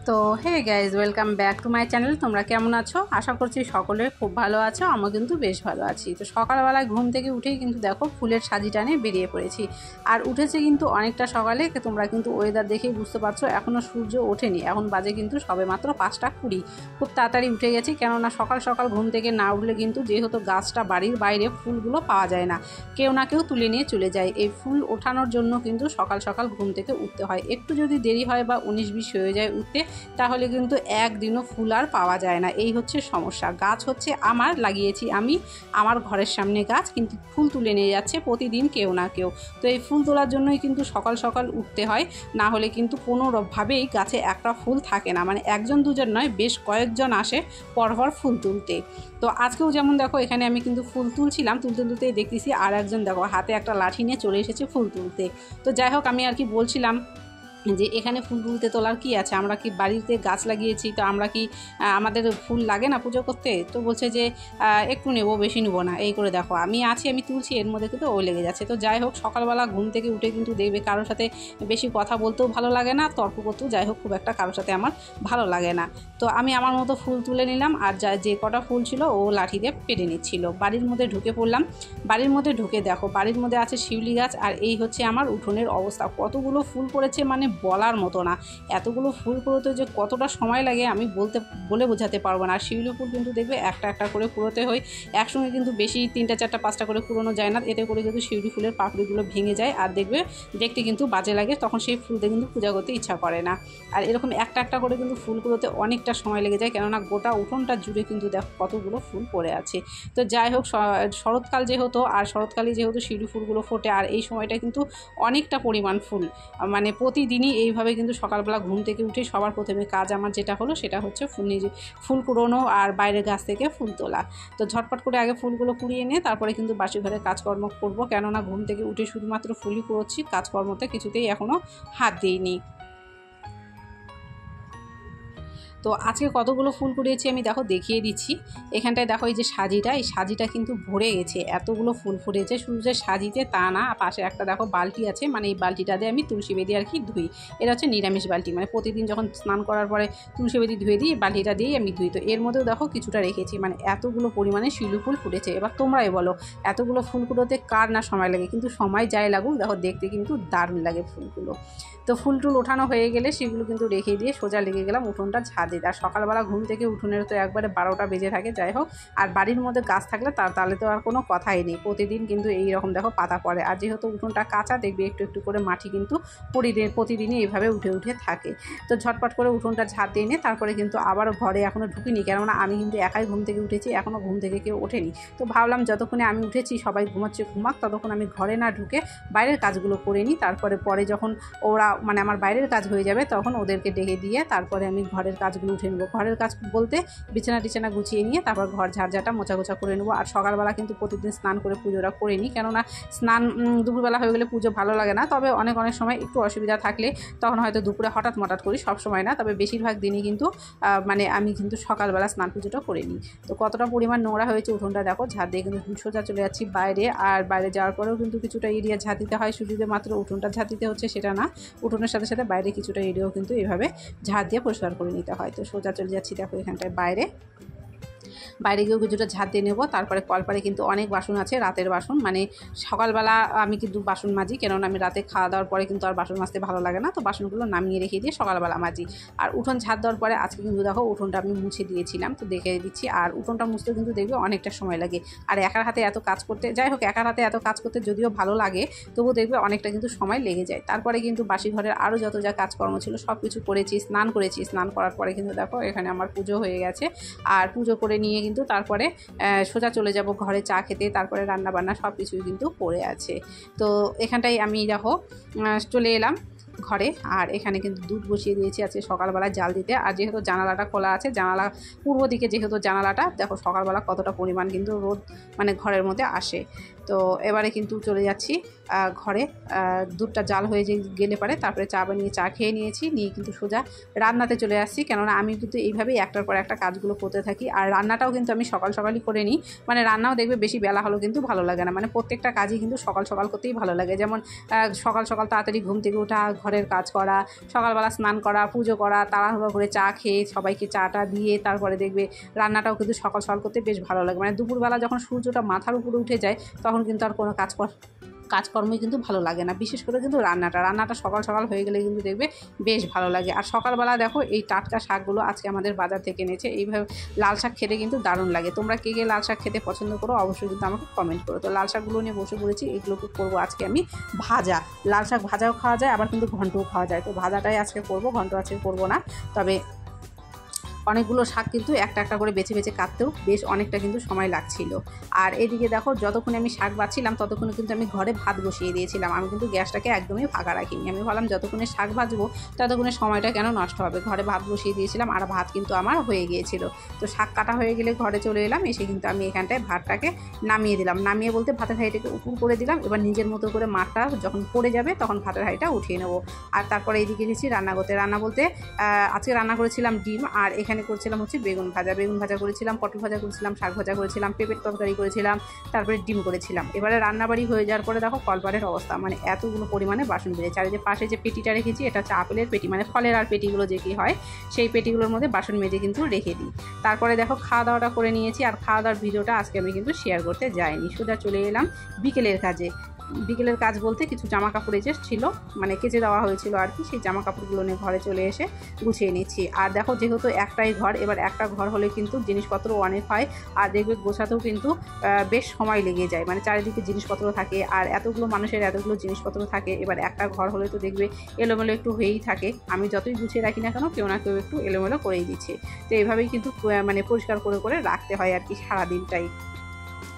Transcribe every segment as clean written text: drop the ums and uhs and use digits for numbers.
তো hey guys, welcome back to my channel. তোমরা কেমন আছো? আশা করছি সকলে খুব ভালো আছো। আমরা কিন্তু বেশ ভালো আছি। তো সকালবেলায় ঘুম থেকে উঠেই কিন্তু দেখো ফুলের সাজি টানে বেরিয়ে পড়েছি। আর উঠেছে কিন্তু অনেকটা সকালে। তোমরা কিন্তু ওয়েদার দেখেই বুঝতে পারছো এখনও সূর্য ওঠেনি। এখন বাজে কিন্তু সবে মাত্র 5:20। খুব তাড়াতাড়ি উঠে গেছি, কেননা সকাল সকাল ঘুম থেকে না উঠলে কিন্তু যেহেতু গাছটা বাড়ির বাইরে, ফুলগুলো পাওয়া যায় না, কেউ না কেউ তুলে নিয়ে চলে যায়। এই ফুল ওঠানোর জন্য কিন্তু সকাল সকাল ঘুম থেকে উঠতে হয়। একটু যদি দেরি হয় বা 19-20 হয়ে যায় উঠতে, তাহলে কিন্তু একদিনও ফুল আর পাওয়া যায় না। এই হচ্ছে সমস্যা। গাছ হচ্ছে আমার, লাগিয়েছি আমি, আমার ঘরের সামনে গাছ, কিন্তু ফুল তুলে নিয়ে যাচ্ছে প্রতিদিন কেউ না কেউ। তো এই ফুল তোলার জন্যই কিন্তু সকাল সকাল উঠতে হয়, না হলে কিন্তু কোনোভাবেই গাছে একটা ফুল থাকে না। মানে একজন দুজন নয়, বেশ কয়েকজন আসে পরপর ফুল তুলতে। তো আজকেও যেমন দেখো এখানে আমি কিন্তু ফুল তুলছিলাম, তুলতেই দেখতেছি আর একজন দেখো হাতে একটা লাঠি নিয়ে চলে এসেছে ফুল তুলতে। তো যাই হোক, আমি আর কি বলছিলাম যে এখানে ফুল তুলতে তোলার কি আছে, আমরা কি বাড়িতে গাছ লাগিয়েছি, তো আমরা কি আমাদের ফুল লাগে না পুজো করতে? তো বলছে যে একটু নেবো, বেশি নেবো না। এই করে দেখো আমি আছি, আমি তুলছি, এর মধ্যে কিন্তু ও লেগে যাচ্ছে। তো যাই হোক, সকালবেলা ঘুম থেকে উঠে কিন্তু দেখবে কারোর সাথে বেশি কথা বলতেও ভালো লাগে না, তর্ক করতেও যাই হোক খুব একটা কারোর সাথে আমার ভালো লাগে না। তো আমি আমার মতো ফুল তুলে নিলাম, আর যে কটা ফুল ছিল ও লাঠি দিয়ে পেটে নিচ্ছিল। বাড়ির মধ্যে ঢুকে পড়লাম। বাড়ির মধ্যে ঢুকে দেখো বাড়ির মধ্যে আছে শিউলি গাছ, আর এই হচ্ছে আমার উঠোনের অবস্থা। কতগুলো ফুল পড়েছে মানে বলার মতো না। এতগুলো ফুল কুড়োতে যে কতটা সময় লাগে আমি বলে বোঝাতে পারবো না। আর শিউলি ফুল কিন্তু দেখবে একটা একটা করে কুড়োতে হয়, একসঙ্গে কিন্তু বেশি 3টা 4টা 5টা করে কুড়োনো যায় না। এতে করে কিন্তু শিউলি ফুলের পাপড়িগুলো ভেঙে যায়, আর দেখবে দেখতে কিন্তু বাজে লাগে, তখন সেই ফুলতে কিন্তু পূজা করতে ইচ্ছা করে না। আর এরকম একটা একটা করে কিন্তু ফুল কুড়োতে অনেকটা সময় লেগে যায়, কেননা গোটা উঠোনটা জুড়ে কিন্তু দেখো কতগুলো ফুল পড়ে আছে। তো যাই হোক, শরৎকাল যেহেতু, আর শরৎকালে যেহেতু শিউলি ফুলগুলো ফোটে, আর এই সময়টা কিন্তু অনেকটা পরিমাণ ফুল, মানে প্রতিদিনই এইভাবে কিন্তু সকালবেলা ঘুম থেকে উঠে সবার প্রথমে কাজ আমার যেটা হলো সেটা হচ্ছে ফুল কুড়োনো আর বাইরের গাছ থেকে ফুল তোলা। তো ঝটপট করে আগে ফুলগুলো কুড়িয়ে নিয়ে তারপরে কিন্তু বাসি ঘরে কাজকর্ম করবো, কেননা ঘুম থেকে উঠে শুধুমাত্র ফুলই কুড়োচ্ছি, কাজকর্মতে কিছুতেই এখনও হাত দিইনি। তো আজকে কতগুলো ফুল কুড়িয়েছি আমি দেখো দেখিয়ে দিচ্ছি। এখানটায় দেখো এই যে সাজিটা, এই সাজিটা কিন্তু ভরে গেছে, এতগুলো ফুল ফুটেছে। শুধু যে সাজিতে তা না, পাশে একটা দেখো বালতি আছে, মানে এই বালতিটা দিয়ে আমি তুলসী বেদি আর কি ধুই। এটা হচ্ছে নিরামিষ বালতি, মানে প্রতিদিন যখন স্নান করার পরে তুলসী বেদি ধুয়ে দিই, বালতিটা দিয়েই আমি ধুই। তো এর মধ্যেও দেখো কিছুটা রেখেছি, মানে এতগুলো পরিমাণে শিউলি ফুল ফুটেছে। এবার তোমরাই বলো এতগুলো ফুল কুড়োতে কার না সময় লাগে, কিন্তু সময় যাই লাগুক দেখো দেখতে কিন্তু দারুণ লাগে ফুলগুলো। তো ফুল টুল ওঠানো হয়ে গেলে সেগুলো কিন্তু রেখে দিয়ে সোজা লেগে গেলাম উঠোনটা ঝাড় দিতে। আর সকালবেলা ঘুম থেকে উঠোনের তো একবারে 12টা বেজে থাকে। যাই হোক, আর বাড়ির মধ্যে গাছ থাকলে তাহলে তো আর কোনো কথাই নেই, প্রতিদিন কিন্তু এই রকম দেখো পাতা পড়ে। আর যেহেতু উঠোনটা কাঁচা, দেখবে একটু একটু করে মাটি কিন্তু প্রতিদিনই এইভাবে উঠে উঠে থাকে। তো ঝটপট করে উঠোনটা ঝাড় দিয়ে নিয়ে তারপরে কিন্তু আবারও ঘরে এখনও ঢুকিনি, কেননা আমি কিন্তু একাই ঘুম থেকে উঠেছি, এখনও ঘুম থেকে কেউ ওঠেনি। তো ভাবলাম যতক্ষণে আমি উঠেছি সবাই ঘুমাচ্ছে, ঘুমাক, ততক্ষণ আমি ঘরে না ঢুকে বাইরের কাজগুলো করে নিই। পরে যখন ওরা মানে আমার বাইরের কাজ হয়ে যাবে তখন ওদেরকে ডেকে দিয়ে তারপরে আমি ঘরের কাজগুলো উঠে নেবো। ঘরের কাজ বলতে বিছানা গুছিয়ে নিয়ে তারপর ঘর ঝাড়ঝাটা মোছা করে নেবো। আর সকালবেলা কিন্তু প্রতিদিন স্নান করে পুজোটা করে নিই, কেননা স্নান দুপুরবেলা হয়ে গেলে পুজো ভালো লাগে না। তবে অনেক সময় একটু অসুবিধা থাকলে তখন হয়তো দুপুরে হঠাৎ করি, সব সময় না, তবে বেশিরভাগ দিনই কিন্তু মানে আমি কিন্তু সকালবেলা স্নান পুজোটা করে নিই। তো কতটা পরিমাণ নোংরা হয়েছে উঠোনটা দেখো, ঝাড় দিয়ে কিন্তু সোজা চলে যাচ্ছি বাইরে। আর বাইরে যাওয়ার পরেও কিন্তু কিছুটা এরিয়া ঝাড় দিতে হয়, শুধু যে মাত্র উঠোনটা ঝাড় দিতে হচ্ছে সেটা না, উঠোনের সাথে সাথে বাইরে কিছুটা এরিয়াও কিন্তু এইভাবে ঝাড় দিয়ে পরিষ্কার করে নিতে হয়। তো সোজা চলে যাচ্ছি দেখো এখানটায় বাইরে গিয়েও কিছুটা ঝাড় দিয়ে নেবো। তারপরে কলপারে কিন্তু অনেক বাসন আছে, রাতের বাসন, মানে সকালবেলা আমি কিন্তু বাসন মাজি, কেননা আমি রাতে খাওয়া দাওয়ার পরে কিন্তু আর বাসন মাজতে ভালো লাগে না। তো বাসনগুলো নামিয়ে রেখে দিয়ে সকালবেলা মাজি। আর উঠোন ঝাড় দেওয়ার পরে আজকে কিন্তু দেখো উঠোনটা আমি মুছে দিয়েছিলাম, তো দেখে দিচ্ছি। আর উঠোনটা মুছতে কিন্তু দেখবে অনেকটা সময় লাগে। আর একার হাতে এত কাজ করতে, যাই হোক একার হাতে এত কাজ করতে যদিও ভালো লাগে, তবুও দেখবে অনেকটা কিন্তু সময় লেগে যায়। তারপরে কিন্তু বাসি ঘরের আরও যত যা কাজকর্ম ছিল সব কিছু করেছি, স্নান করেছি। স্নান করার পরে কিন্তু দেখো এখানে আমার পুজো হয়ে গেছে। আর পুজো করে নিয়ে কিন্তু তারপরে সোজা চলে যাব ঘরে চা খেতে, তারপরে রান্নাবান্না সব কিছুই কিন্তু পড়ে আছে। তো এখানটাই আমি দেখো চলে এলাম ঘরে। আর এখানে কিন্তু দুধ বসিয়ে দিয়েছি আজকে সকালবেলা জাল দিতে। আর যেহেতু জানালাটা খোলা আছে, জানালা পূর্ব দিকে, যেহেতু জানালাটা দেখো সকালবেলা কতটা পরিমাণ কিন্তু রোদ মানে ঘরের মধ্যে আসে। তো এবারে কিন্তু চলে যাচ্ছি ঘরে দুধটা জাল হয়ে গেলে পারে তারপরে চা বানিয়ে চা খেয়ে নিয়েছি, নিয়ে কিন্তু সোজা রান্নাতে চলে আসছি। কেননা আমি কিন্তু এইভাবেই একটার পর একটা কাজগুলো করতে থাকি। আর রান্নাটাও কিন্তু আমি সকাল সকালই করে নিই, মানে রান্নাও দেখবে বেশি বেলা হলেও কিন্তু ভালো লাগে না, মানে প্রত্যেকটা কাজই কিন্তু সকাল সকাল করতেই ভালো লাগে। যেমন সকাল সকাল তাড়াতাড়ি ঘুম থেকে ওঠা, ঘরের কাজ করা, সকালবেলা স্নান করা, পুজো করা, তাড়াহুড়ো করে চা খেয়ে সবাইকে চাটা দিয়ে তারপরে দেখবে রান্নাটাও কিন্তু সকাল সকাল করতে বেশ ভালো লাগে। মানে দুপুরবেলা যখন সূর্যটা মাথার উপরে উঠে যায় তখন কিন্তু আর কোনো কাজকর্মই কিন্তু ভালো লাগে না। বিশেষ করে কিন্তু রান্নাটা সকাল সকাল হয়ে গেলে কিন্তু দেখবে বেশ ভালো লাগে। আর সকালবেলা দেখো এই টাটকা শাকগুলো আজকে আমাদের বাজার থেকে এনেছে, এইভাবে লাল শাক খেতে কিন্তু দারুণ লাগে। তোমরা কে লাল শাক খেতে পছন্দ করো অবশ্যই কিন্তু আমাকে কমেন্ট করো। তো লাল শাকগুলো নিয়ে বসে পড়েছি, এগুলোকে করবো আজকে আমি ভাজা। লাল শাক ভাজাও খাওয়া যায়, আবার কিন্তু ঘন্টও খাওয়া যায়। তো ভাজাটাই আজকে করবো, ঘন্ট আজকে করবো না। তবে অনেকগুলো শাক কিন্তু একটা একটা করে বেছে বেছে কাটতেও বেশ অনেকটা কিন্তু সময় লাগছিল। আর এদিকে দেখো যতক্ষণে আমি শাক বাছছিলাম ততক্ষণে কিন্তু আমি ঘরে ভাত বসিয়ে দিয়েছিলাম। আমি কিন্তু গ্যাসটাকে একদমই ফাঁকা রাখিনি। আমি ভাবলাম যতক্ষণে শাক ভাজবো ততক্ষণে সময়টা কেন নষ্ট হবে, ঘরে ভাত বসিয়ে দিয়েছিলাম। আর ভাত কিন্তু আমার হয়ে গিয়েছিল। তো শাক কাটা হয়ে গেলে ঘরে চলে এলাম, এসে কিন্তু আমি এখানটায় ভাতটাকে নামিয়ে দিলাম। নামিয়ে বলতে ভাতের হাঁড়িটাকে উপর করে দিলাম। এবার নিজের মতো করে মাঠটা যখন পড়ে যাবে তখন ভাতের হাঁড়িটা উঠিয়ে নেবো। আর তারপরে এইদিকে গেছি রান্না করতে। রান্না বলতে আজকে রান্না করেছিলাম ডিম, আর এখানে করছিলাম হচ্ছে বেগুন ভাজা করেছিলাম, পটল ভাজা করেছিলাম, শাক ভাজা করেছিলাম, পেঁপের তরকারি করেছিলাম, তারপরে ডিম করেছিলাম। এবারে রান্নাবাড়ি হয়ে যাওয়ার পরে দেখো কলপারের অবস্থা, মানে এতগুলো পরিমাণে বাসন বেড়েছে। আর যে পাশে যে পেটিটা রেখেছি এটা হচ্ছে আপেলের পেটি, মানে ফলের আর পেটিগুলো যে কি হয় সেই পেটিগুলোর মধ্যে বাসন মেজে কিন্তু রেখে দিই। তারপরে দেখো খাওয়া দাওয়াটা করে নিয়েছি। আর খাওয়া দাওয়ার ভিডিওটা আজকে আমি কিন্তু শেয়ার করতে যাইনি, সোজা চলে এলাম বিকেলের কাজে। বিকেলের কাজ বলতে কিছু জামা কাপড় যে ছিল, মানে কেচে দেওয়া হয়েছিল আর কি, সেই জামা কাপড়গুলো নিয়ে ঘরে চলে এসে গুছিয়ে নিচ্ছি। আর দেখো যেহেতু একটাই ঘর, এবার একটা ঘর হলে কিন্তু জিনিসপত্র অনেক হয়, আর দেখবে গোছাতেও কিন্তু বেশ সময় লেগে যায়, মানে চারিদিকে জিনিসপত্র থাকে আর এতগুলো মানুষের এতগুলো জিনিসপত্র থাকে। এবার একটা ঘর হলে তো দেখবে এলোমেলো একটু হয়েই থাকে। আমি যতই গুছিয়ে রাখি না কেন কেউ না কেউ একটু এলোমেলো করেই দিচ্ছে। তো এইভাবেই কিন্তু মানে পরিষ্কার করে করে রাখতে হয় আর কি সারাদিনটাই।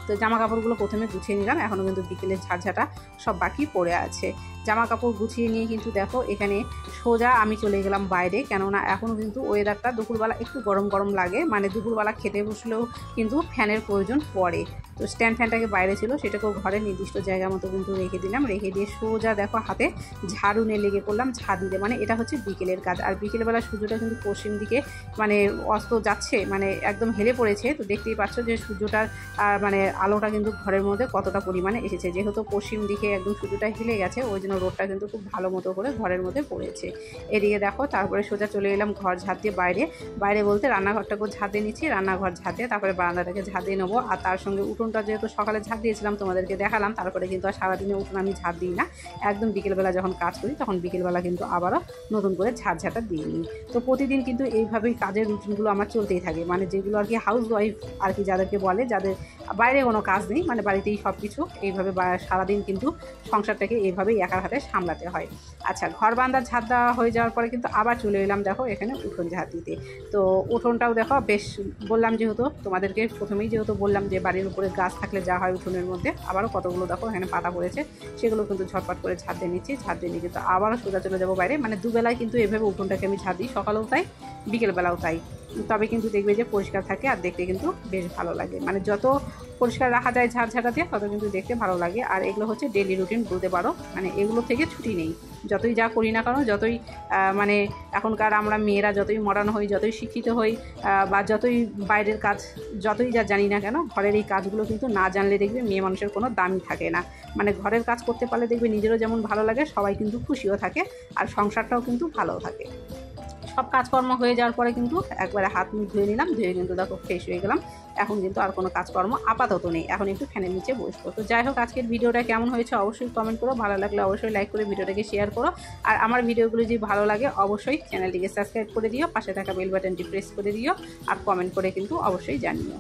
তো জামা কাপড়গুলো প্রথমে গুছিয়ে নিলাম, এখনও কিন্তু বিকেলের ঝাঁঝাটা সব বাকি পড়ে আছে। জামা কাপড় গুছিয়ে নিয়ে কিন্তু দেখো এখানে সোজা আমি চলে গেলাম বাইরে, কেননা এখনও কিন্তু ওয়েদারটা দুপুরবেলা একটু গরম গরম লাগে, মানে দুপুরবেলা খেতে বসলেও কিন্তু ফ্যানের প্রয়োজন পড়ে। তো স্ট্যান্ড ফ্যানটাকে বাইরে ছিল, সেটাকেও ঘরে নির্দিষ্ট জায়গা মতো কিন্তু রেখে দিলাম। রেখে দিয়ে সোজা দেখো হাতে ঝাড়ু নিয়ে লেগে পড়লাম ঝাড় দিতে, মানে এটা হচ্ছে বিকেলের কাজ। আর বিকেলবেলা সূর্যটা কিন্তু পশ্চিম দিকে মানে অস্ত যাচ্ছে, মানে একদম হেলে পড়েছে। তো দেখতেই পাচ্ছ যে সূর্যটার মানে আলোটা কিন্তু ঘরের মধ্যে কতটা পরিমাণে এসেছে। যেহেতু পশ্চিম দিকে একদম সূর্যটা হেলে গেছে ওই জন্য রোদটা কিন্তু খুব ভালো মতো করে ঘরের মধ্যে পড়েছে। এদিকে দেখো তারপরে সোজা চলে এলাম ঘর ঝাড় দিয়ে বাইরে বলতে রান্নাঘরটাকেও ঝাড় দিয়ে নিচ্ছি। রান্নাঘর ঝাড় দিয়ে তারপরে বারান্দাটাকে ঝাড় দিয়ে নেবো। আর তার সঙ্গে উঠোনটা যেহেতু সকালে ঝাড় দিয়েছিলাম তোমাদেরকে দেখালাম, তারপরে কিন্তু আর সারাদিনে উঠোন আমি ঝাড় দিই না, একদম বিকেলবেলা যখন কাজ করি তখন বিকেলবেলা কিন্তু আবারও নতুন করে ঝাড়টা দিয়ে নিই। তো প্রতিদিন কিন্তু এইভাবেই কাজের রুটিনগুলো আমার চলতেই থাকে, মানে যেগুলো আর কি হাউস ওয়াইফ আর কি যাদেরকে বলে, যাদের বাইরে কোনো কাজ নেই, মানে বাড়িতেই সব কিছু এইভাবে সারাদিন কিন্তু সংসারটাকে এইভাবেই একার হাতে সামলাতে হয়। আচ্ছা, ঘর বান্ধার ঝাড় দেওয়া হয়ে যাওয়ার পরে কিন্তু আবার চলে এলাম দেখো এখানে উঠোন ঝাড় দিতে। তো উঠোনটাও দেখো বেশ বললাম, যেহেতু তোমাদেরকে প্রথমেই যেহেতু বললাম যে বাড়ির উপরে গাছ থাকলে যা হয় উঠোনের মধ্যে, আবারও কতগুলো দেখো এখানে পাতা পড়েছে, সেগুলো কিন্তু ঝটপট করে ঝাড় দিয়ে নিচ্ছি। ঝাড় দিয়ে নিয়ে কিন্তু আবারও সোজা চলে যাবো বাইরে, মানে দুবেলায় কিন্তু এভাবে উঠোনটাকে আমি ঝাড় দিই, সকালেও তাই বিকেলবেলাও তাই। তবে কিন্তু দেখবে যে পরিষ্কার থাকে আর দেখতে কিন্তু বেশ ভালো লাগে, মানে যত পরিষ্কার রাখা যায় ঝাড় দিয়ে তত কিন্তু দেখতে ভালো লাগে। আর এগুলো হচ্ছে ডেলি রুটিন বলতে পারো, মানে এগুলো থেকে ছুটি নেই। যতই যা করি না কেন, যতই মানে এখনকার আমরা মেয়েরা যতই মডার্ন হই, যতই শিক্ষিত হই, বা যতই বাইরের কাজ যতই যা জানি না কেন, ঘরের এই কাজগুলো কিন্তু না জানলে দেখবে মেয়ে মানুষের কোনো দামই থাকে না। মানে ঘরের কাজ করতে পারলে দেখবে নিজেরও যেমন ভালো লাগে, সবাই কিন্তু খুশিও থাকে আর সংসারটাও কিন্তু ভালো থাকে। সব কাজকর্ম হয়ে যাওয়ার পরে কিন্তু একবারে হাত মুখ ধুয়ে নিলাম, ধুয়ে কিন্তু দেখো ফ্রেশ হয়ে গেলাম। এখন কিন্তু আর কোনো কাজকর্ম আপাতত নেই, এখন একটু ফ্যানের নিচে বসবো। তো যাই হোক, আজকের ভিডিওটা কেমন হয়েছে অবশ্যই কমেন্ট করো, ভালো লাগলে অবশ্যই লাইক করে ভিডিওটাকে শেয়ার করো। আর আমার ভিডিওগুলো যদি ভালো লাগে অবশ্যই চ্যানেলটিকে সাবস্ক্রাইব করে দিও, পাশে থাকা বেল বাটনটি প্রেস করে দিও, আর কমেন্ট করে কিন্তু অবশ্যই জানিও।